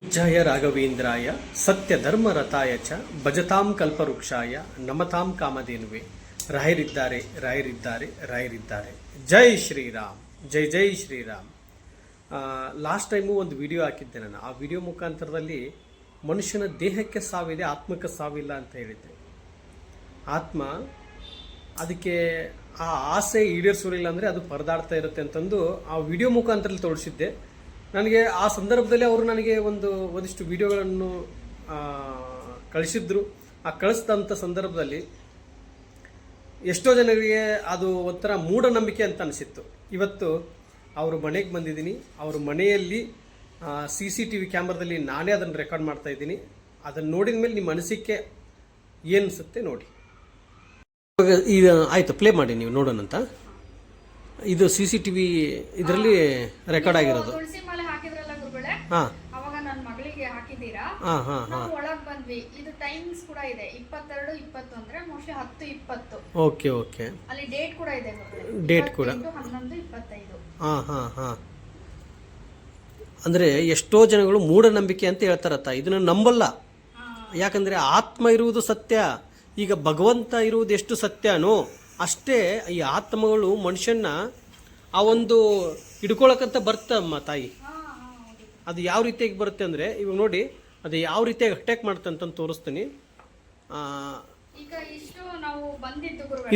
ಜಯ ರಾಘವೇಂದ್ರಾಯ ಸತ್ಯ ಧರ್ಮ ರಥಾಯ ಚ ಭಜತಾಂ ಕಲ್ಪವೃಕ್ಷಾಯ ನಮತಾಂ ಕಾಮಧೇನುವೆ. ರಾಯರಿದ್ದಾರೆ ರಾಯರಿದ್ದಾರೆ ರಾಯರಿದ್ದಾರೆ. ಜೈ ಶ್ರೀರಾಮ್, ಜೈ ಜೈ ಶ್ರೀರಾಮ್. ಲಾಸ್ಟ್ ಟೈಮು ಒಂದು ವಿಡಿಯೋ ಹಾಕಿದ್ದೆ ನಾನು. ಆ ವಿಡಿಯೋ ಮುಖಾಂತರದಲ್ಲಿ ಮನುಷ್ಯನ ದೇಹಕ್ಕೆ ಸಾವಿದೆ, ಆತ್ಮಕ್ಕೆ ಸಾವಿಲ್ಲ ಅಂತ ಹೇಳಿದ್ದೆ. ಆತ್ಮ ಅದಕ್ಕೆ ಆ ಆಸೆ ಈಡೇರಿಸೋರಿಲ್ಲ ಅಂದರೆ ಅದು ಪರದಾಡ್ತಾ ಇರುತ್ತೆ ಅಂತಂದು ಆ ವಿಡಿಯೋ ಮುಖಾಂತರದಲ್ಲಿ ತೋರಿಸಿದ್ದೆ. ನನಗೆ ಆ ಸಂದರ್ಭದಲ್ಲಿ ಅವರು ನನಗೆ ಒಂದಿಷ್ಟು ವಿಡಿಯೋಗಳನ್ನು ಕಳಿಸಿದ್ರು. ಆ ಕಳಿಸಿದಂಥ ಸಂದರ್ಭದಲ್ಲಿ ಎಷ್ಟೋ ಜನರಿಗೆ ಅದು ಒಂಥರ ಮೂಢನಂಬಿಕೆ ಅಂತ ಅನಿಸಿತ್ತು. ಇವತ್ತು ಅವ್ರ ಮನೆಗೆ ಬಂದಿದ್ದೀನಿ. ಅವ್ರ ಮನೆಯಲ್ಲಿ CCTV ಕ್ಯಾಮ್ರಾದಲ್ಲಿ ನಾನೇ ಅದನ್ನು ರೆಕಾರ್ಡ್ ಮಾಡ್ತಾ ಇದ್ದೀನಿ. ಅದನ್ನು ನೋಡಿದ ಮೇಲೆ ನಿಮ್ಮ ಅನಿಸಿಕೆ ಏನು ಅನಿಸುತ್ತೆ ನೋಡಿ. ಈಗ ಆಯಿತು, ಪ್ಲೇ ಮಾಡಿ ನೀವು ನೋಡೋಣಂತ. ಇದು CCTV ಇದರಲ್ಲಿ ರೆಕಾರ್ಡ್ ಆಗಿರೋದು. ಅವಾಗ ನನ್ನ ಮಗಳಿಗೆ ಹಾಕಿದ್ದೀರಾ, ನಾವು ಒಳಗೆ ಬಂದ್ವಿ. ಇದು ಟೈಮಿಂಗ್ಸ್ ಕೂಡ ಇದೆ, 22:20 ಅಂದ್ರೆ ಮೋಸ್ಟ್ಲಿ 10:20. ಓಕೆ ಓಕೆ, ಅಲ್ಲಿ ಡೇಟ್ ಕೂಡ ಇದೆ, ಡೇಟ್ ಕೂಡ 11:25. ಅಂದ್ರೆ ಎಷ್ಟೋ ಜನಗಳು ಮೂಢನಂಬಿಕೆ ಅಂತ ಹೇಳ್ತಾರತ್ತ. ಇದನ್ನ ನಂಬಲ್ಲ. ಯಾಕಂದ್ರೆ ಆತ್ಮ ಇರುವುದು ಸತ್ಯ. ಈಗ ಭಗವಂತ ಇರುವುದು ಎಷ್ಟು ಸತ್ಯನೋ ಅಷ್ಟೇ ಈ ಆತ್ಮಗಳು ಮನುಷ್ಯನ ಆ ಒಂದು ಹಿಡ್ಕೊಳಕಂತ ಬರ್ತಮ್ಮ ತಾಯಿ. ಅದು ಯಾವ ರೀತಿಯಾಗಿ ಬರುತ್ತೆ ಅಂದರೆ ಇವಾಗ ನೋಡಿ, ಅದು ಯಾವ ರೀತಿಯಾಗಿ ಅಟ್ಯಾಕ್ ಮಾಡುತ್ತೆ ಅಂತ ತೋರಿಸ್ತೀನಿ.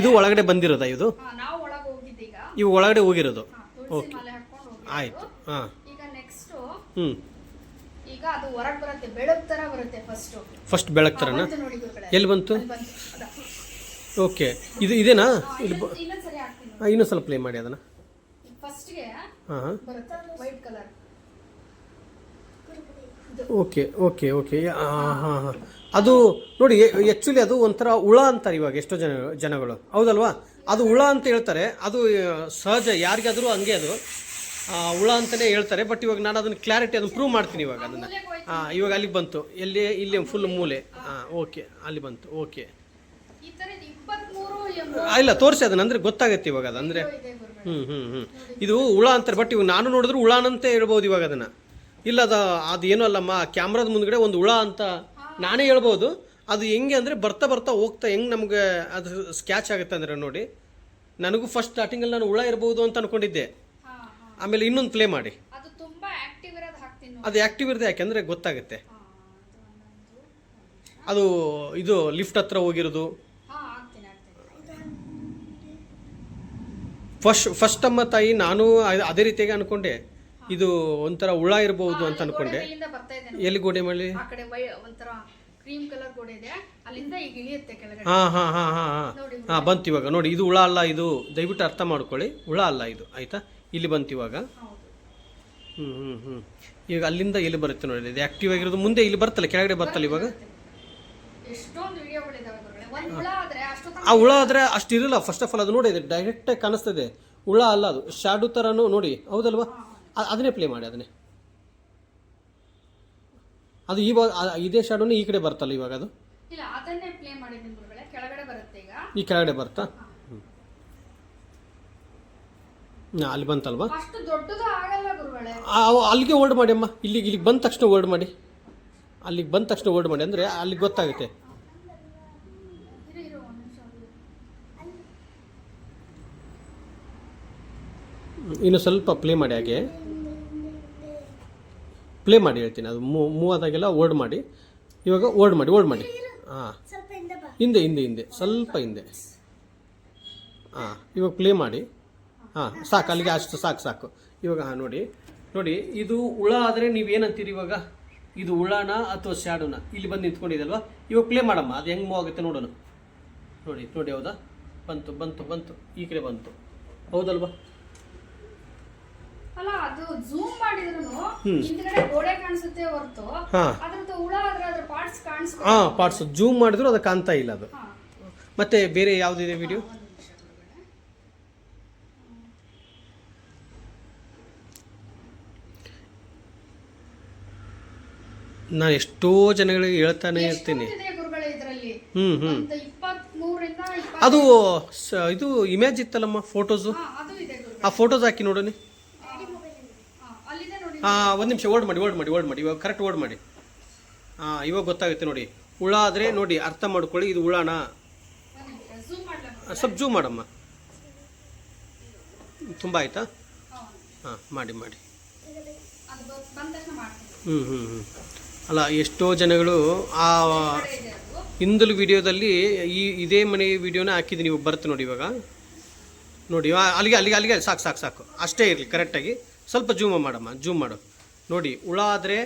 ಇದು ಒಳಗಡೆ ಬಂದಿರೋದಾ? ಇದು ಇವು ಒಳಗಡೆ ಹೋಗಿರೋದು. ಓಕೆ, ಆಯ್ತು. ಹಾಂ, ಈಗ ಅದು ಹೊರಗೆ ಬರುತ್ತೆ, ಬೆಳಕು ತರ ಬರುತ್ತೆ. ಫಸ್ಟ್ ಬೆಳಕು ತರನಾ? ಎಲ್ಲಿ ಬಂತು? ಓಕೆ, ಇದು ಇದೇನಾ? ಇನ್ನೂ ಸ್ವಲ್ಪ ಪ್ಲೇ ಮಾಡಿ ಅದನ್ನ. ಹಾಂ, ಓಕೆ ಓಕೆ ಓಕೆ. ಹಾಂ ಹಾಂ, ಅದು ನೋಡಿ, ಆ್ಯಕ್ಚುಲಿ ಅದು ಒಂಥರ ಹುಳ ಅಂತಾರೆ ಇವಾಗ ಎಷ್ಟೋ ಜನಗಳು, ಹೌದಲ್ವಾ? ಅದು ಹುಳ ಅಂತ ಹೇಳ್ತಾರೆ. ಅದು ಸಹಜ, ಯಾರಿಗಾದರೂ ಹಂಗೆ ಅದು ಹುಳ ಅಂತಲೇ ಹೇಳ್ತಾರೆ. ಬಟ್ ಇವಾಗ ನಾನು ಅದನ್ನು ಕ್ಲಾರಿಟಿ ಅದನ್ನು ಪ್ರೂವ್ ಮಾಡ್ತೀನಿ ಇವಾಗ ಅದನ್ನು. ಇವಾಗ ಅಲ್ಲಿಗೆ ಬಂತು. ಇಲ್ಲಿ ಫುಲ್ ಮೂಲೆ. ಓಕೆ, ಅಲ್ಲಿ ಬಂತು. ಓಕೆ, ಇಲ್ಲ ತೋರಿಸಿ ಅದನ್ನ, ಅಂದರೆ ಗೊತ್ತಾಗತ್ತೆ ಇವಾಗ ಅದು. ಅಂದರೆ ಇದು ಹುಳ ಅಂತಾರೆ. ಬಟ್ ಇವಾಗ ನಾನು ನೋಡಿದ್ರು ಹುಳನಂತೆ ಹೇಳ್ಬೋದು ಇವಾಗ ಅದನ್ನು. ಇಲ್ಲ ಅದು ಏನೂ ಅಲ್ಲಮ್ಮ, ಕ್ಯಾಮ್ರಾದ ಮುಂದ್ಗಡೆ ಒಂದು ಹುಳ ಅಂತ ನಾನೇ ಹೇಳ್ಬೋದು. ಅದು ಹೆಂಗೆ ಅಂದರೆ ಬರ್ತಾ ಬರ್ತಾ ಹೋಗ್ತಾ ಹೆಂಗೆ ನಮಗೆ ಅದು ಸ್ಕ್ಯಾಚ್ ಆಗುತ್ತೆ ಅಂದರೆ ನೋಡಿ. ನನಗೂ ಫಸ್ಟ್ ಸ್ಟಾರ್ಟಿಂಗಲ್ಲಿ ನಾನು ಹುಳ ಇರ್ಬೋದು ಅಂತ ಅನ್ಕೊಂಡಿದ್ದೆ. ಆಮೇಲೆ ಇನ್ನೊಂದು ಪ್ಲೇ ಮಾಡಿ. ಅದು ಆ್ಯಕ್ಟಿವ್ ಇರೋದು ಯಾಕೆಂದರೆ ಗೊತ್ತಾಗುತ್ತೆ. ಅದು ಇದು ಲಿಫ್ಟ್ ಹತ್ರ ಹೋಗಿರೋದು. ಫಸ್ಟ್ ಅಮ್ಮ ತಾಯಿ ನಾನು ಅದೇ ರೀತಿಯಾಗಿ ಅನ್ಕೊಂಡೆ, ಇದು ಒಂಥರ ಹುಳ ಇರಬಹುದು ಅಂತ ಅನ್ಕೊಂಡೆ. ಎಲ್ಲಿ ಗೋಡೆ ಮಾಡಿ? ಹಾ ಬಂತು ಇವಾಗ ನೋಡಿ. ಇದು ಹುಳ ಅಲ್ಲ, ಇದು ದಯವಿಟ್ಟು ಅರ್ಥ ಮಾಡ್ಕೊಳ್ಳಿ, ಹುಳ ಅಲ್ಲ ಇದು. ಆಯ್ತಾ? ಇಲ್ಲಿ ಬಂತು ಇವಾಗ. ಈಗ ಅಲ್ಲಿಂದ ಎಲ್ಲಿ ಬರುತ್ತೆ ನೋಡಿ, ಇದು ಆಕ್ಟಿವ್ ಆಗಿರೋದು. ಮುಂದೆ ಇಲ್ಲಿ ಬರ್ತಲ್ಲ, ಕೆಳಗಡೆ ಬರ್ತಲ್ಲ ಇವಾಗ. ಆ ಹುಳ ಆದರೆ ಅಷ್ಟು ಇರಲ್ಲ. ಫಸ್ಟ್ ಆಫ್ ಆಲ್ ಅದು ನೋಡಿ, ಇದು ಡೈರೆಕ್ಟಾಗಿ ಕಾಣಿಸ್ತದೆ. ಹುಳ ಅಲ್ಲ, ಅದು ಶಾಡೋ ಥರನೂ ನೋಡಿ, ಹೌದಲ್ವಾ? ಅದನ್ನೇ ಪ್ಲೇ ಮಾಡಿ, ಅದನ್ನೇ. ಅದು ಇವಾಗ ಇದೇ ಶಾಡೋನೇ ಈ ಕಡೆ ಬರ್ತಲ್ಲ ಇವಾಗ. ಅದು ಈ ಕೆಳಗಡೆ ಬರುತ್ತಾ? ಅಲ್ಲಿ ಬಂತಲ್ವಾ? ಅಲ್ಲಿಗೆ ಓಲ್ಡ್ ಮಾಡಿ ಅಮ್ಮ. ಇಲ್ಲಿಗೆ ಬಂದ ತಕ್ಷಣ ಓಲ್ಡ್ ಮಾಡಿ. ಅಲ್ಲಿಗೆ ಬಂದ ತಕ್ಷಣ ಓಲ್ಡ್ ಮಾಡಿ, ಅಂದರೆ ಅಲ್ಲಿಗೆ ಗೊತ್ತಾಗುತ್ತೆ. ಇನ್ನು ಸ್ವಲ್ಪ ಪ್ಲೇ ಮಾಡಿ, ಹಾಗೆ ಪ್ಲೇ ಮಾಡಿ ಹೇಳ್ತೀನಿ. ಅದು ಮೂವ್ ಆದಾಗೆಲ್ಲ ಓಲ್ಡ್ ಮಾಡಿ. ಇವಾಗ ಓಲ್ಡ್ ಮಾಡಿ. ಹಾಂ, ಹಿಂದೆ ಸ್ವಲ್ಪ ಹಿಂದೆ. ಹಾಂ, ಇವಾಗ ಪ್ಲೇ ಮಾಡಿ. ಹಾಂ, ಸಾಕು, ಅಲ್ಲಿಗೆ ಅಷ್ಟು ಸಾಕು. ಇವಾಗ ನೋಡಿ ಇದು ಹುಳ ಆದರೆ ನೀವೇನಂತೀರಿ ಇವಾಗ? ಇದು ಹುಳನ ಅಥವಾ ಶ್ಯಾಡೋನ? ಇಲ್ಲಿ ಬಂದು ನಿಂತ್ಕೊಂಡಿದೆಲ್ವಾ? ಇವಾಗ ಪ್ಲೇ ಮಾಡಮ್ಮ, ಅದು ಹೆಂಗೆ ಮೂವ್ ಆಗುತ್ತೆ ನೋಡೋಣ. ನೋಡಿ, ಹೌದಾ? ಬಂತು ಈ ಕಡೆ ಬಂತು, ಹೌದಲ್ವಾ? ಪಾರ್ಟ್ಸ್ ಜೂಮ್ ಮಾಡಿದ್ರು ಅದು ಕಾಣ್ತಾ ಇಲ್ಲ. ಅದು ಮತ್ತೆ ಬೇರೆ ಯಾವುದಿದೆ ವಿಡಿಯೋ? ನಾನು ಎಷ್ಟೋ ಜನಗಳಿಗೆ ಹೇಳ್ತಾನೆ ಇರ್ತೀನಿ. ಅದು ಇದು ಇಮೇಜ್ ಇತ್ತಲ್ಲಮ್ಮ, ಫೋಟೋಸು. ಆ ಫೋಟೋಸ್ ಹಾಕಿ ನೋಡೋಣ. ಒಂದು ನಿಮಿಷ ಓಲ್ಡ್ ಮಾಡಿ ಇವಾಗ ಕರೆಕ್ಟ್ ಓಲ್ಡ್ ಮಾಡಿ. ಇವಾಗ ಗೊತ್ತಾಗುತ್ತೆ ನೋಡಿ. ಹುಳ ಆದರೆ ನೋಡಿ ಅರ್ಥ ಮಾಡ್ಕೊಳ್ಳಿ, ಇದು ಹುಳನ. ಝೂಮ್ ಮಾಡ್ಲಾ? ಸ್ವಲ್ಪ ಜೂಮ್ ಮಾಡಮ್ಮ. ತುಂಬ ಆಯ್ತಾ? ಮಾಡಿ ಅದು ಬಂದ ತಕ್ಷಣ ಮಾಡ್ತೀನಿ. ಅಲ್ಲ, ಎಷ್ಟೋ ಜನಗಳು ಆ ಇದೆ ಅದು. ಹಿಂದಲು ವಿಡಿಯೋದಲ್ಲಿ ಇದೇ ಮನೆ ವಿಡಿಯೋನ ಹಾಕಿದ್ದೀನಿ. ನೀವು ಬರುತ್ತೆ ನೋಡಿ ಇವಾಗ ನೋಡಿ. ಅಲ್ಲಿಗೆ ಸಾಕು ಅಷ್ಟೇ ಇರಲಿ. ಕರೆಕ್ಟಾಗಿ ಸ್ವಲ್ಪ ಜೂಮ್ ಮಾಡಮ್ಮ, ಜೂಮ್ ಮಾಡು. ನೋಡಿ ಹುಳ ಆದರೆ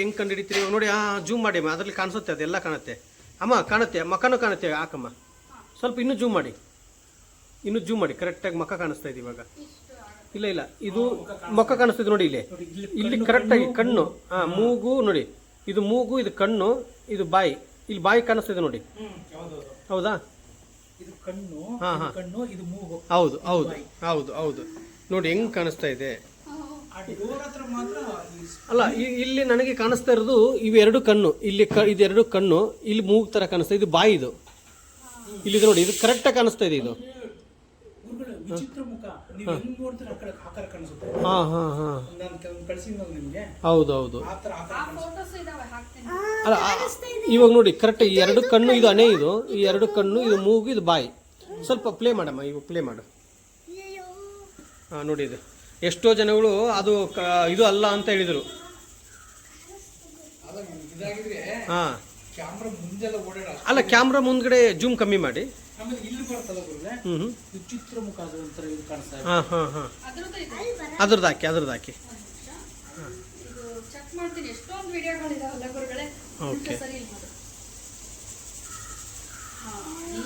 ಹೆಂಗೆ ಕಂಡು ಹಿಡಿತೀರಿ ನೋಡಿ. ಜೂಮ್ ಮಾಡಿ ಅಮ್ಮ, ಅದರಲ್ಲಿ ಕಾಣಿಸುತ್ತೆ, ಅದೆಲ್ಲ ಕಾಣುತ್ತೆ ಅಮ್ಮ, ಕಾಣುತ್ತೆ, ಮಕ್ಕನೂ ಕಾಣುತ್ತೆ. ಹಾಕಮ್ಮ ಸ್ವಲ್ಪ ಇನ್ನೂ ಜೂಮ್ ಮಾಡಿ, ಕರೆಕ್ಟಾಗಿ ಮಕ್ಕ ಕಾಣಿಸ್ತಾ ಇದೆ ಇವಾಗ. ಇಲ್ಲ ಇದು ಮಕ್ಕ ಕಾಣಿಸ್ತಿದೆ ನೋಡಿ. ಇಲ್ಲಿ ಕರೆಕ್ಟಾಗಿ ಕಣ್ಣು, ಮೂಗು ನೋಡಿ. ಇದು ಮೂಗು, ಇದು ಕಣ್ಣು, ಇದು ಬಾಯಿ. ಇಲ್ಲಿ ಬಾಯಿ ಕಾಣಿಸ್ತಿದೆ ನೋಡಿ. ಹೌದಾ? ಇದು ಕಣ್ಣು, ಕಣ್ಣು, ಇದು ಮೂಗು. ಹೌದು ನೋಡಿ ಹೆಂಗ್ ಕಾಣಿಸ್ತಾ ಇದೆ. ಮಾತ್ರ ಅಲ್ಲ, ಇಲ್ಲಿ ನನಗೆ ಕಾಣಿಸ್ತಾ ಇರೋದು ಇವೆರಡು ಕಣ್ಣು. ಇಲ್ಲಿ ಇದೆರಡು ಕಣ್ಣು, ಇಲ್ಲಿ ಮೂಗು ತರ ಕಾಣಿಸ್ತಾ ಇದೆ. ಇದು ಬಾಯಿ, ಇದು ಇಲ್ಲಿ ನೋಡಿ. ಇದು ಕರೆಕ್ಟಾಗಿ ಕಾಣಿಸ್ತಾ ಇದೆ. ಇದು ವಿಚಿತ್ರ ಮುಖ. ನೀವು ಹೆಂಗ್ ನೋಡ್ತೀರ ಆ ಕಡೆ ಆಕಾರ ಕಾಣಿಸುತ್ತೆ. ನಾನು ಕಳಿಸಿದ್ನಲ್ಲ ನಿಮ್ಗೆ. ಹೌದು ಆ ಫೋಟೋಸ್ ಇದಾವೆ, ಹಾಕ್ತೀನಿ. ಅಲ್ಲ, ಇವಾಗ ನೋಡಿ ಕರೆಕ್ಟ್. ಈ ಎರಡು ಕಣ್ಣು, ಇದು ಹಣೆ, ಇದು ಈ ಎರಡು ಕಣ್ಣು, ಇದು ಮೂಗು, ಇದು ಬಾಯಿ. ಸ್ವಲ್ಪ ಪ್ಲೇ ಮಾಡಮ್ಮ, ಇವಾಗ ಪ್ಲೇ ಮಾಡು. ನೋಡಿ ಇದು. ಎಷ್ಟೋ ಜನಗಳು ಅದು ಇದು ಅಲ್ಲ ಅಂತ ಹೇಳಿದರು. ಕ್ಯಾಮ್ರಾ ಮುಂದೆಲ್ಲ ಓಡಾಡ. ಅಲ್ಲ, ಕ್ಯಾಮ್ರಾ ಮುಂದ್ಗಡೆ ಜೂಮ್ ಕಮ್ಮಿ ಮಾಡಿ. ಆಮೇಲೆ ಇಲ್ಲಿ ಬರ್ತಲ್ಲ ಗುರುಗಳೇ, ವಿಚಿತ್ರ ಮುಖ. ಅದು ಒಂಥರ ಇದು ಕಾಣಿಸ್ತಾ ಇದೆ. ಅದ್ರದ್ದು ಇದೆ. ಅದ್ರದ್ದು ಹಾಕಿ. ಇದು ಚೆಕ್ ಮಾಡ್ತೀನಿ. ಎಷ್ಟೊಂದು ವಿಡಿಯೋಗಳಿದಾವಲ್ಲ ಗುರುಗಳೇ. ಓಕೆ. ಸರಿ ಇಲ್ಲ ಮಾಡು.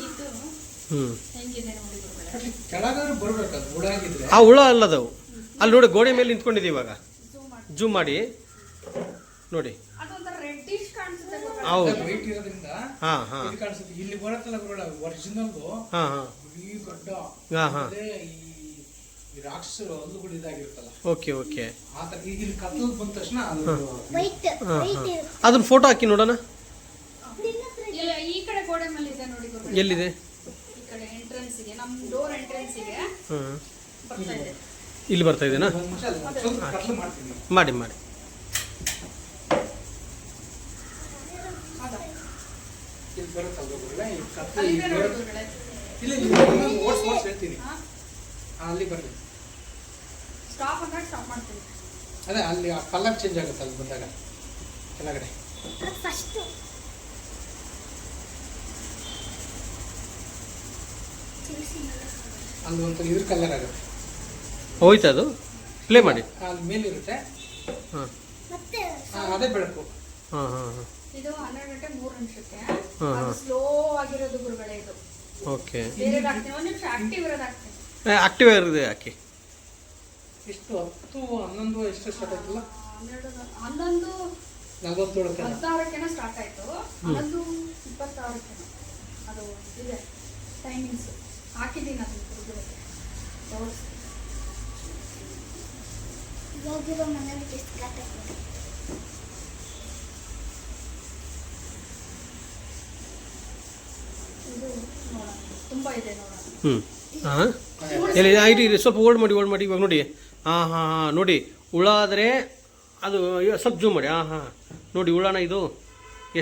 ಇದು ಹೆಂಗಿದೆ ನೋಡಿ ಗುರುಗಳೇ. ಕೆಳಗಾದ್ರೂ ಬರ್ಬೇಕದು ಹುಳ ಆಗಿದ್ರೆ. ಆ ಹುಳ ಅಲ್ಲದವು. ಅಲ್ಲಿ ನೋಡಿ, ಗೋಡೆ ಮೇಲೆ ನಿಂತ್ಕೊಂಡಿದ್ದೀವಿ ಇವಾಗ. ಜೂಮ್ ಮಾಡಿ ನೋಡಿ. ಅದೊಂಥರ ರೆಡ್ಡಿಶ್ ಕಾಣಿಸುತ್ತೆ ಗುರುಗಳೇ. ಹೌದು, ವೈಟ್ ಇರೋದ್ರಿಂದ ಇದು ಕಾಣಿಸುತ್ತೆ. ಇಲ್ಲಿ ಬರುತ್ತಲ್ಲ ಗುರುಗಳ ಒರಿಜಿನಲ್ ಈ ಗಡ್ಡ, ಈ ರಾಕ್ಷಸರು ಹಲ್ಲುಗಳು ಇದಾಗಿರುತ್ತಲ್ಲ. ಓಕೆ. ಆತರ ಇಲ್ಲಿ ಕತ್ತಲು ಬಂದ ತಕ್ಷಣ ಅದನ್ನ ಫೋಟೋ ಹಾಕಿ ನೋಡೋಣ. ಇಲ್ಲ, ಈ ಕಡೆ ಗೋಡೆ ಮೇಲೆ ಇದೆ ನೋಡಿ ಗುರುಗಳೇ. ಎಲ್ಲಿದೆ? ಈ ಕಡೆ ಎಂಟ್ರೆನ್ಸ್ ಗೆ, ನಮ್ಮ ಡೋರ್ ಎಂಟ್ರೆನ್ಸ್ ಗೆ ಬರ್ತಾ ಇದೆ. ಇಲ್ಲಿ ಬರ್ತಾ ಇದೆನಾ? ಸ್ವಲ್ಪ ಕತ್ಲು ಮಾಡ್ತೀನಿ. ಮಾಡಿ. ಇಲ್ಲಿ ಬರುತ್ತಲ್ವ ಗುರುಗಳೇ, ಈ ಕತ್ಲು ಅಲ್ಲಿದೆ ನೋಡಿ ಗುರುಗಳೇ. ಇಲ್ಲಿ ಓಡ್ಸ್ ಹೇಳ್ತೀನಿ. ಅಲ್ಲಿ ಬರ್ಲಿ. ಸ್ಟಾಪ್ ಅಂದಾಗ ಸ್ಟಾಪ್ ಮಾಡ್ತೀನಿ. ಅದೇ ಅಲ್ಲಿ ಆ ಕಲರ್ ಚೇಂಜ್ ಆಗುತ್ತೆ ಅಲ್ಲಿ ಬಂದಾಗ ಕೆಳಗಡೆ. ಅಲ್ಲಿ ಒಂಥರ ಇದ್ರ ಕಲರ್ ಆಗುತ್ತೆ. ಹೋಯ್ತು, ಅದು ಪ್ಲೇ ಮಾಡಿ. ಅಲ್ಲಿ ಮೇಲಿರುತ್ತೆ. ಅದೇ ಬೆಳಕು. ಇದು 12 ಗಂಟೆ 3 ನಿಮಿಷಕ್ಕೆ. ಸ್ಲೋ ಆಗಿರೋದು ಗುರುಗಳೇ ಇದು. ಓಕೆ. ಬೇರೆದು ಹಾಕ್ತೀನಿ. 1 ನಿಮಿಷ ಆಕ್ಟಿವ್ ಇರೋದು ಹಾಕ್ತೀನಿ. ಆಕ್ಟಿವ್ ಇರೋದು ಹಾಕಿ. ಎಷ್ಟು 10, 11 ಎಷ್ಟು ಸ್ಟಾರ್ಟ್ ಆಯ್ತಲ್ಲ? 11 47ಕ್ಕೆ 16ಕ್ಕೆ ಸ್ಟಾರ್ಟ್ ಆಯ್ತು. 11 26ಕ್ಕೆ ಅದು ಇದೆ ಟೈಮಿಂಗ್ಸ್. ಹಾಕಿದ್ದೀನಿ ಅದನ್ನ ಗುರುಗಳೇ. ಹೋಗಿರೋ ಮನೇಲಿ ಎಷ್ಟು ಕತೆ. ಇದು ನೋಡೋಣ, ತುಂಬಾ ಇದೆ ನೋಡೋಣ. ಇರಿ, ಸ್ವಲ್ಪ ಓಲ್ಡ್ ಮಾಡಿ ಇವಾಗ ನೋಡಿ. ನೋಡಿ ಹುಳ ಆದರೆ ಅದು ಸ್ವಲ್ಪ ಜೂಮ್ ಮಾಡಿ. ನೋಡಿ ಹುಳನ ಇದು.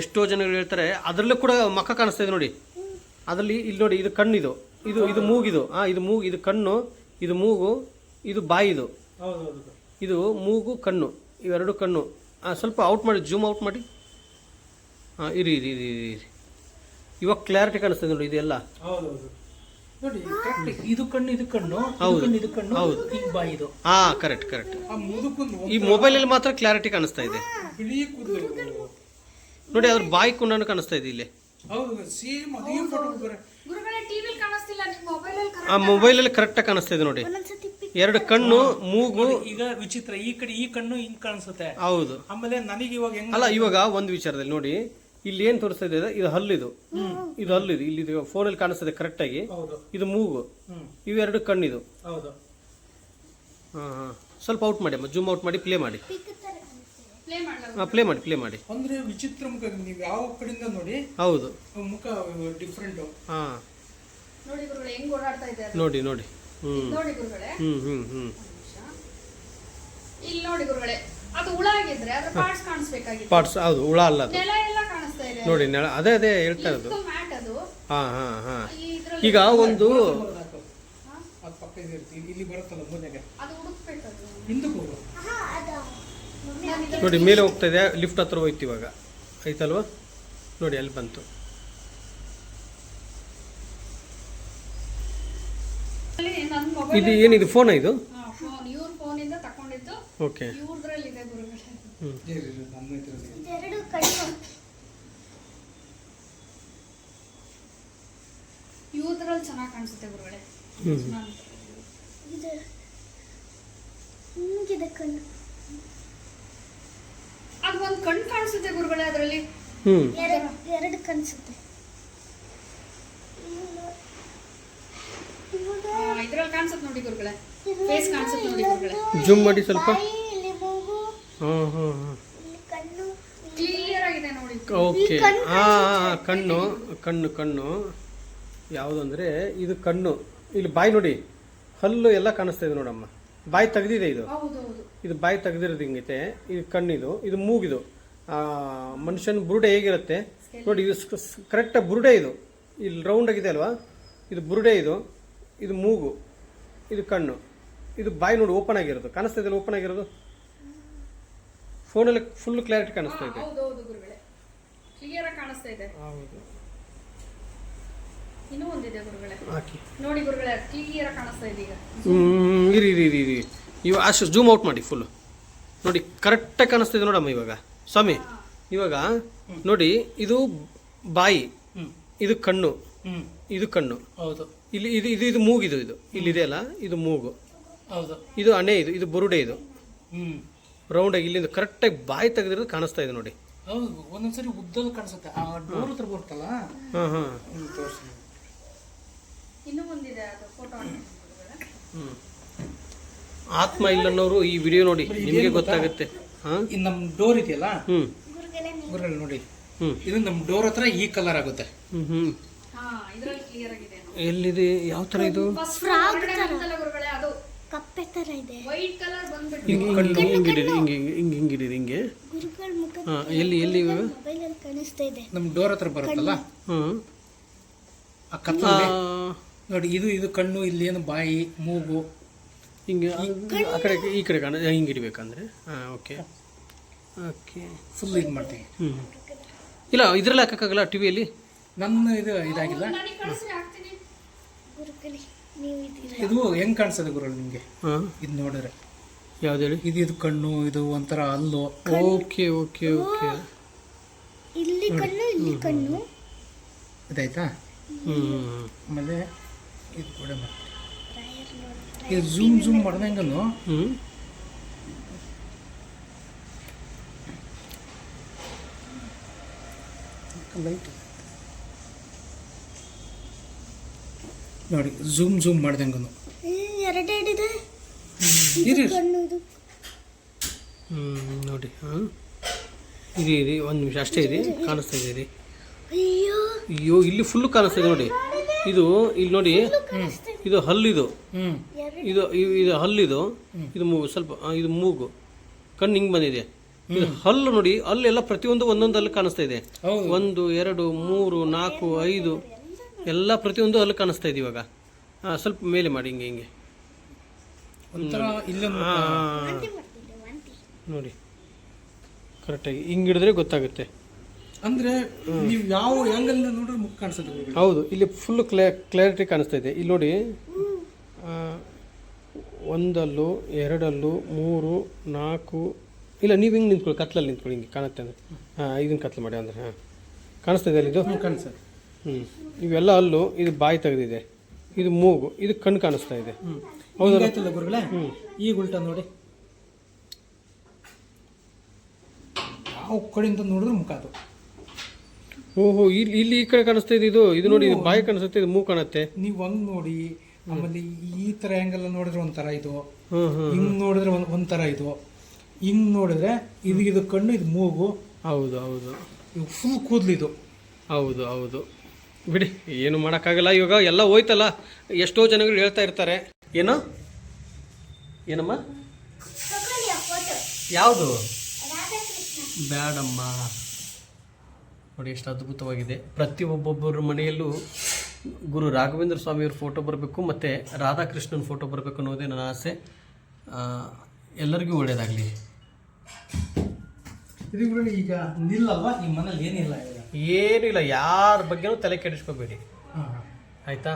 ಎಷ್ಟೋ ಜನಗಳು ಹೇಳ್ತಾರೆ, ಅದರಲ್ಲೂ ಕೂಡ ಮಕ್ಕ ಕಾಣಿಸ್ತಾ ಇದೆ ನೋಡಿ. ಅದರಲ್ಲಿ ಇಲ್ಲಿ ನೋಡಿ, ಇದು ಕಣ್ಣಿದು, ಇದು ಮೂಗಿದು. ಇದು ಮೂಗು, ಇದು ಕಣ್ಣು, ಇದು ಮೂಗು, ಇದು ಬಾಯಿದು. ಇದು ಮೂಗು, ಕಣ್ಣು, ಇವೆರಡು ಕಣ್ಣು. ಸ್ವಲ್ಪ ಔಟ್ ಮಾಡಿ, ಜೂಮ್ ಔಟ್ ಮಾಡಿ. ಇರಿ. ಇವಾಗ ಕ್ಲಾರಿಟಿ ಕಾಣಿಸ್ತದೆ ನೋಡಿ. ಇದೆಲ್ಲ ನೋಡಿ, ಇದು ಕಣ್ಣು, ಇದು ಕಣ್ಣು, ಇದು ಕಣ್ಣು, ಹೌದು. ಈಗ ಬಾಯಿ ಇದು. ಕರೆಕ್ಟ್. ಆ ಮುದುಕುಂದು ಈ ಮೊಬೈಲಲ್ಲಿ ಮಾತ್ರ ಕ್ಲಾರಿಟಿ ಕಾಣಿಸ್ತಾ ಇದೆ ಬಿಳಿ ಕೂದಲು ನೋಡಿ. ಅದ್ರ ಬಾಯಿ ಕುಂಡನು ಕಾಣಿಸ್ತಾ ಇದೆ ಇಲ್ಲಿ. ಹೌದು, ಸೇಮ್ ಅದೇ ಫೋಟೋ ಬರ. ಗುರುಗಳೇ, ಟಿವಿಲಿ ಕಾಣಿಸ್ತಿಲ್ಲ, ನಿಮ್ಮ ಮೊಬೈಲಲ್ಲಿ ಆ ಮೊಬೈಲಲ್ಲಿ ಕರೆಕ್ಟಾಗಿ ಕಾಣಿಸ್ತಾ ಇದೆ ನೋಡಿ. ಎರಡು ಕಣ್ಣು, ಮೂಗು. ಈಗ ವಿಚಿತ್ರ, ಈ ಕಡೆ ಈ ಕಣ್ಣು ಹಿಂಗ್ ಕಾಣಿಸುತ್ತೆ. ಹೌದು. ಆಮೇಲೆ ನನಗೆ ಇವಾಗ ಹೆಂಗ್ ಅಲ್ಲ, ಇವಾಗ ಒಂದು ವಿಚಾರದಲ್ಲಿ ನೋಡಿ, ಇಲ್ಲಿ ಏನ್ ತೋರಿಸ್ತಾ ಇದೆ, ಇದು ಹಲ್ಲಿದು, ಇದು ಹಲ್ಲಿದು. ಇಲ್ಲಿ ಫೋನಲ್ಲಿ ಕಾಣಿಸ್ತದೆ ಕರೆಕ್ಟಾಗಿ. ಇದು ಮೂಗು, ಇವೆರಡು ಕಣ್ಣಿದು. ಹೌದು. ಸ್ವಲ್ಪ ಔಟ್ ಮಾಡಿ ಅಮ್ಮ, ಜೂಮ್ ಔಟ್ ಮಾಡಿ, ಪ್ಲೇ ಮಾಡಿ. ಪ್ಲೇ ಮಾಡಿ. ಅಂದ್ರೆ ವಿಚಿತ್ರ ಮುಖ. ನೀವು ಯಾವ ಕಡೆಯಿಂದ ನೋಡಿ. ಹೌದು, ಮುಖ ಡಿಫ್ರೆಂಟ್. ನೋಡಿ ಗುರುಗಳೇ, ಹೆಂಗ್ ಓಡಾಡ್ತಾ ಇದೆ. ನೋಡಿ. ನೋಡಿ ಗುರುಗಳೇ. ಇಲ್ಲಿ ನೋಡಿ ಗುರುಗಳೇ, ಅದು ಹುಳ ಆಗಿದ್ರೆ ಅದ್ರ ಪಾರ್ಟ್ಸ್ ಕಾಣಿಸ್ಬೇಕಾಗಿತ್ತು. ಪಾರ್ಟ್ಸ್ ಹೌದು, ಹುಳ ಅಲ್ಲ ಅದು. ನೆಲ ಎಲ್ಲ ಕಾಣಿಸ್ತಾ ಇದೆ ನೋಡಿ ನೆಲ, ಅದೇ ಹೇಳ್ತಾ ಇರೋದು. ಮ್ಯಾಟ್ ಅದು. ಹಾ ಇದ್ರಲ್ಲಿ ಈಗ ಒಂದು ಅದು ಪಕ್ಕ ಇರುತ್ತೆ, ಇಲ್ಲಿ ಬರುತ್ತಲ್ಲ ಮೂಲೆಗೆ, ಅದು ಹುಡುಕ್ಬೇಕದು. ಹಿಂದಕ್ಕೆ ಹೋಗು. ನೋಡಿ ಮೇಲೆ ಹೋಗ್ತಾ ಇದೆ, ಲಿಫ್ಟ್ ಹತ್ರ ಹೋಯ್ತು ಇವಾಗ, ಆಯ್ತಲ್ವಾ? ನೋಡಿ ಅಲ್ಲಿ ಬಂತು. ನನ್ನ ಇದು ಮೊಬೈಲ್ ಏನಿದು ಫೋನ್ ಇದು? ಫೋನ್, ಇವ್ರ ಫೋನ್ ಇಂದ ತಕೊಂಡಿದ್ದು. ಓಕೆ. ಇವ್ರದ್ರಲ್ಲಿ ಇದೆ ಗುರುಗಳೇ. ನನ್ನ ಇದ್ರಲ್ಲಿ. ಎರಡು ಕಣ್ಣು ಇವ್ರದ್ರಲ್ಲಿ ಚೆನ್ನಾಗಿ ಕಾಣಿಸುತ್ತೆ ಗುರುಗಳೇ. ಇದು ಹಿಂಗಿದೆ ಕಣ್ಣು. ಅದು ಒಂದು ಕಣ್ಣು ಕಾಣಿಸುತ್ತೆ ಗುರುಗಳೇ ಅದರಲ್ಲಿ. ಎರಡು ಕಾಣಿಸುತ್ತೆ. ಇದ್ರಲ್ಲಿ ಕಾಣಿಸುತ್ತೆ ನೋಡಿ ಗುರುಗಳೇ, ಫೇಸ್ ಕಾಣಿಸುತ್ತೆ ನೋಡಿ ಗುರುಗಳೇ. ಜೂಮ್ ಮಾಡಿ ಸ್ವಲ್ಪ. ಇಲ್ಲಿ ಮೂಗು, ಇಲ್ಲಿ ಕಣ್ಣು, ಕ್ಲಿಯರ್ ಆಗಿದೆ ನೋಡಿ. ಓಕೆ. ಕಣ್ಣು ಕಣ್ಣು ಕಣ್ಣು ಯಾವುದು ಅಂದರೆ ಇದು ಕಣ್ಣು. ಇಲ್ಲಿ ಬಾಯಿ ನೋಡಿ, ಹಲ್ಲು ಎಲ್ಲ ಕಾಣಿಸ್ತಾ ಇದೆ ನೋಡಮ್ಮ. ಬಾಯಿ ತೆಗ್ದಿದೆ ಇದು. ಹೌದೌದು. ಇದು ಬಾಯಿ ತೆಗ್ದಿರೋದು ಹಿಂಗೈತೆ. ಇದು ಕಣ್ಣಿದು, ಇದು ಮೂಗಿದು. ಮನುಷ್ಯನ ಬುರುಡೆ ಹೇಗಿರುತ್ತೆ ನೋಡಿ, ಇದು ಕರೆಕ್ಟಾಗಿ ಬುರುಡೆ. ಇದು ಇಲ್ಲಿ ರೌಂಡ್ ಆಗಿದೆ ಅಲ್ವಾ, ಇದು ಬುರುಡೆ. ಇದು ಮೂಗು, ಇದು ಕಣ್ಣು, ಇದು ಬಾಯಿ ನೋಡಿ ಓಪನ್ ಆಗಿರೋದು. ಕಾಣಿಸ್ತಾ ಇದೆಯಲ್ಲ ಓಪನ್ ಆಗಿರೋದು? ಫೋನಲ್ಲಿ ಫುಲ್ ಕ್ಲಾರಿಟಿ ಕಾಣಿಸ್ತಾ ಇದೆ. ಹೌದೌದು ಗುರುಗಳೇ, ಕ್ಲಿಯರ್ ಆಗಿ ಕಾಣಿಸ್ತಾ ಇದೆ. ಹೌದು. ಇನ್ನೂ ಒಂದಿದೆ ಗುರುಗಳೇ, ಹಾಕಿ ನೋಡಿ ಗುರುಗಳೇ, ಕ್ಲಿಯರ್ ಆಗಿ ಕಾಣಿಸ್ತಾ ಇದೆ ಈಗ. ಇರಿ ಇವಾಗ ಅಷ್ಟು ಜೂಮ್ ಔಟ್ ಮಾಡಿ ಫುಲ್ ನೋಡಿ, ಕರೆಕ್ಟಾಗಿ ಕಾಣಿಸ್ತಾ ಇದೆ ನೋಡಮ್ಮ ಇವಾಗ. ಸ್ವಾಮಿ ಇವಾಗ ನೋಡಿ, ಇದು ಬಾಯಿ, ಇದು ಕಣ್ಣು, ಇದು ಕಣ್ಣು. ಹೌದು. ಇಲ್ಲಿ ಇದು ಮೂಗಿದು. ಇದು ಇಲ್ಲಿದೆ ಅಲ್ಲ, ಇದು ಮೂಗು. ಹೌದು. ಇದು ಹಣೆ, ಇದು ಬುರುಡೆ. ಇದು ಹ್ಮ್. ರೌಂಡಾಗಿ ಇಲ್ಲಿಂದ ಕರೆಕ್ಟಾಗಿ ಬಾಯಿ ತೆಗೆದಿರೋದು ಕಾಣಿಸ್ತಾ ಇದೆ ನೋಡಿ. ಹೌದು, ಒಂದೊಂದ್ಸರಿ ಉದ್ದಲ್ ಕಾಣಿಸುತ್ತೆ. ಆ ಡೋರ್ ಹತ್ರ ಬರುತ್ತಲ್ಲ, ತೋರಿಸಿ. ಇನ್ನೂ ಒಂದಿದೆ, ಅದು ಫೋಟೋ. ಆತ್ಮ ಇಲ್ಲನ್ನೋರು ಈ ವಿಡಿಯೋ ನೋಡಿ, ನಿಮಗೆ ಗೊತ್ತಾಗುತ್ತೆ. ಇದು ನಮ್ಮ ಡೋರ್ ಇದೆಯಲ್ಲ ಗುರುಗಳೇ ನೀವು ಗುರುಗಳು ನೋಡಿ, ಇದು ನಮ್ಮ ಡೋರ್ ಹತ್ರ ಈ ಕಲರ್ ಆಗುತ್ತೆ. ಇದ್ರಲ್ಲಿ ಕ್ಲಿಯರ್ ಆಗಿದೆ. ಎಲ್ಲಿದೆ, ಯಾವ ತರ ಇದು? ಫಸ್ಟ್ ಹೊರಗಡೆ ಬಂತಲ್ಲ ಗುರುಗಳೇ, ಅದು ಕಪ್ಪೆ ತರ ಇದೆ. ವೈಟ್ ಕಲರ್ ಬಂದ್ಬಿಟ್ಟು ಹಿಂಗಿಡಿರಿ, ಹಿಂಗೆ. ಗುರುಗಳ ಮುಖ ಎಲ್ಲಿ ಇವಾಗ ಮೊಬೈಲ್ ಅಲ್ಲಿ ಕಾಣಿಸ್ತಾ ಇದೆ. ನಮ್ಮ ಡೋರ್ ಹತ್ರ ಬರುತ್ತಲ್ಲ, ಆ ಕತ್ತಲೆ ನೋಡಿ, ಇದು ಕಣ್ಣು, ಇಲ್ಲಿ ಏನು ಬಾಯಿ, ಮೂಗು, ಹಿಂಗೆ ಆ ಕಡೆ ಈ ಕಡೆ ಹಿಂಗೆ ಇಡಬೇಕಂದ್ರೆ. ಓಕೆ ಫುಲ್ ಇದು ಮಾಡ್ತೀವಿ. ಇಲ್ಲ ಇದರಲ್ಲಿ ಹಾಕೋಕ್ಕಾಗಲ್ಲ ಟಿವಿಯಲ್ಲಿ. ನನ್ನ ಇದಾಗಿಲ್ಲ. ನನಗೆ ಕಳಿಸಿ ಹಾಕ್ತೀನಿ. ಗುರುಗಳೇ ನೀವು ಇದ್ದೀರಾ? ಇದು ಹೆಂಗ್ ಕಾಣಿಸ್ತದೆ ಗುರುಗಳು ನಿಮ್ಗೆ? ಇದು ನೋಡಿದ್ರೆ ಯಾವ್ದು ಹೇಳಿ? ಇದು ಕಣ್ಣು, ಇದು ಒಂಥರ ಹಲ್ಲು. ಓಕೆ. ಇಲ್ಲಿ ಕಣ್ಣು, ಇಲ್ಲಿ ಕಣ್ಣು. ಇದಾಯ್ತಾ? ಆಮೇಲೆ ಇದು ಕೂಡ ರಾಯರ್ ನೋಡಿ. ಇದು ಜೂಮ್ ಮಾಡ್ದಂಗನು ಲೈಟ್ ನೋಡಿ, ಜೂಮ್ ಮಾಡ್ದಂಗನು ಎರಡೆರಡಿದೆ. ಇರಿ. ಕಣ್ಣು ಇದು. ನೋಡಿ. ಇರಿ ಒಂದು ನಿಮಿಷ ಅಷ್ಟೇ ಇರಿ, ಕಾಣಿಸ್ತಾ ಇದೆ. ಅಯ್ಯೋ ಇಲ್ಲಿ ಫುಲ್ ಕಾಣಿಸ್ತಾ ಇದೆ ನೋಡಿ. ಇಲ್ಲಿ ನೋಡಿ, ಇದು ಹಲ್ಲಿದು, ಇದು ಹಲ್ಲಿದು, ಇದು ಮೂಗು. ಸ್ವಲ್ಪ ಇದು ಮೂಗು, ಕಣ್ಣು ಹಿಂಗೆ ಬಂದಿದೆ. ಇದು ಹಲ್ಲು ನೋಡಿ, ಹಲ್ಲೆಲ್ಲ ಪ್ರತಿಯೊಂದು ಒಂದೊಂದು ಹಲ್ಲು ಕಾಣಿಸ್ತಾ ಇದೆ. 1 2 3 4 5 ಎಲ್ಲ ಪ್ರತಿಯೊಂದು ಹಲ್ಲು ಕಾಣಿಸ್ತಾ ಇದೆ ಇವಾಗ. ಸ್ವಲ್ಪ ಮೇಲೆ ಮಾಡಿ ಹಿಂಗೆ ನೋಡಿ, ಕರೆಕ್ಟಾಗಿ ಹಿಂಗೆ ಹಿಡಿದ್ರೆ ಗೊತ್ತಾಗುತ್ತೆ. ಅಂದ್ರೆ ನೀವು ಯಾವ ಆಂಗಲ್ ನೋಡ್ರೆ ಮುಖ ಕಾಣಿಸುತ್ತೆ. ಹೌದು, ಇಲ್ಲಿ ಫುಲ್ ಕ್ಲಾರಿಟಿ ಕಾಣಿಸ್ತಾ ಇದೆ. ಇಲ್ಲಿ ನೋಡಿ, 1 ಹಲ್ಲು 2 ಹಲ್ಲು 3 4. ಇಲ್ಲ ನೀವು ಹಿಂಗೆ ನಿಂತ್ಕೊಳ್ಳಿ, ಕತ್ಲಲ್ಲಿ ನಿಂತ್ಕೊಳ್ಳಿ, ಹಿಂಗೆ ಕಾಣುತ್ತೆ ಅಂದರೆ. ಇದನ್ನು ಕತ್ಲು ಮಾಡಿ ಅಂದರೆ ಕಾಣಿಸ್ತಾ ಇದೆ ಅಲ್ಲಿ ಇದು. ಕಾಣಿಸುತ್ತೆ. ಇವೆಲ್ಲ ಹಲ್ಲು, ಇದು ಬಾಯಿ ತೆಗೆದಿದೆ, ಇದು ಮೂಗು, ಇದು ಕಣ್ಣು ಕಾಣಿಸ್ತಾ ಇದೆ. ಹೌದಲ್ಲ ಗುರುಗಳೇ? ಈಗ ಉಲ್ಟಾ ನೋಡಿ, ಯಾವ ಕಡೆಯಿಂದ ನೋಡಿದ್ರೆ ಮುಖ ಅದು. ಓಹೋ, ಇಲ್ಲಿ ಈ ಕಡೆ ಕಾಣಿಸ್ತಾ ಇದೆ. ಇದು ನೋಡಿ, ಇದು ಬಾಯಿ ಕಾಣಿಸುತ್ತೆ, ಇದು ಮೂಗು ಕಾಣುತ್ತೆ. ನೀವು ಹಂಗ್ ನೋಡಿ, ಆಮೇಲೆ ಈ ತರ ಆಂಗಲ್ ನೋಡಿದ್ರೆ ಒಂಥರ ಇದು, ಹಿಂಗ್ ನೋಡಿದ್ರೆ ಒಂಥರ ಇದು, ಹಿಂಗ್ ನೋಡಿದ್ರೆ ಇದು ಕಣ್ಣು, ಇದು ಮೂಗು. ಹೌದು ಇದು ಫುಲ್ ಕೂದಲಿದು. ಹೌದು ಬಿಡಿ, ಏನು ಮಾಡೋಕ್ಕಾಗಲ್ಲ. ಇವಾಗ ಎಲ್ಲ ಹೋಯ್ತಲ್ಲ. ಎಷ್ಟೋ ಜನಗಳು ಹೇಳ್ತಾ ಇರ್ತಾರೆ, ಏನಮ್ಮ ತಗೊಳ್ಳಿ, ಯಾವುದು ಬ್ಯಾಡಮ್ಮ. ನೋಡಿ ಎಷ್ಟು ಅದ್ಭುತವಾಗಿದೆ. ಪ್ರತಿಯೊಬ್ಬೊಬ್ಬರ ಮನೆಯಲ್ಲೂ ಗುರು ರಾಘವೇಂದ್ರ ಸ್ವಾಮಿಯವ್ರ ಫೋಟೋ ಬರಬೇಕು ಮತ್ತು ರಾಧಾಕೃಷ್ಣನ ಫೋಟೋ ಬರಬೇಕು ಅನ್ನೋದೇ ನನ್ನ ಆಸೆ. ಎಲ್ಲರಿಗೂ ಒಳ್ಳೆಯದಾಗಲಿ. ಇದು ಈಗ ನಿಲ್ಲಲ್ವಾ ನಿಮ್ಮ ಮನೇಲಿ ಏನಿಲ್ಲ ಈಗ? ಏನೂ ಇಲ್ಲ, ಯಾರ ಬಗ್ಗೆನೂ ತಲೆ ಕೆಡಿಸ್ಕೋಬೇಡಿ, ಆಯಿತಾ?